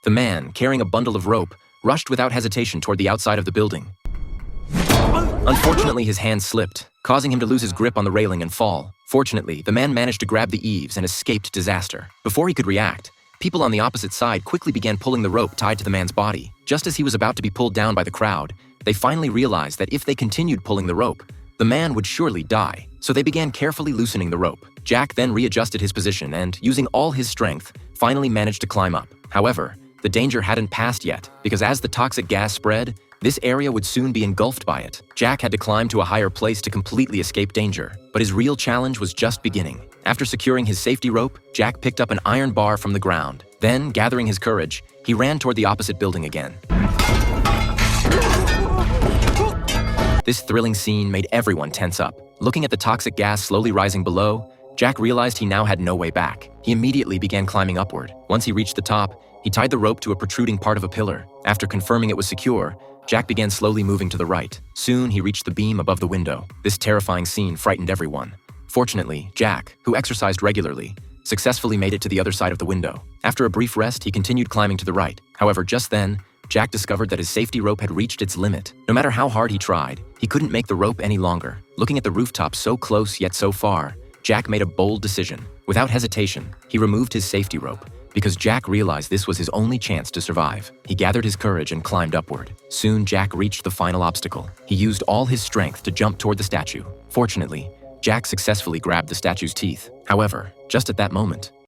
The man, carrying a bundle of rope, rushed without hesitation toward the outside of the building. Unfortunately, his hand slipped, causing him to lose his grip on the railing and fall. Fortunately, the man managed to grab the eaves and escaped disaster. Before he could react, people on the opposite side quickly began pulling the rope tied to the man's body. Just as he was about to be pulled down by the crowd, they finally realized that if they continued pulling the rope, the man would surely die. So they began carefully loosening the rope. Jack then readjusted his position and, using all his strength, finally managed to climb up. However, the danger hadn't passed yet, because as the toxic gas spread, this area would soon be engulfed by it. Jack had to climb to a higher place to completely escape danger, but his real challenge was just beginning. After securing his safety rope, Jack picked up an iron bar from the ground. Then, gathering his courage, he ran toward the opposite building again. This thrilling scene made everyone tense up. Looking at the toxic gas slowly rising below, Jack realized he now had no way back. He immediately began climbing upward. Once he reached the top, he tied the rope to a protruding part of a pillar. After confirming it was secure, Jack began slowly moving to the right. Soon, he reached the beam above the window. This terrifying scene frightened everyone. Fortunately, Jack, who exercised regularly, successfully made it to the other side of the window. After a brief rest, he continued climbing to the right. However, just then, Jack discovered that his safety rope had reached its limit. No matter how hard he tried, he couldn't make the rope any longer. Looking at the rooftop so close yet so far, Jack made a bold decision. Without hesitation, he removed his safety rope, because Jack realized this was his only chance to survive. He gathered his courage and climbed upward. Soon, Jack reached the final obstacle. He used all his strength to jump toward the statue. Fortunately, Jack successfully grabbed the statue's teeth. However, just at that moment,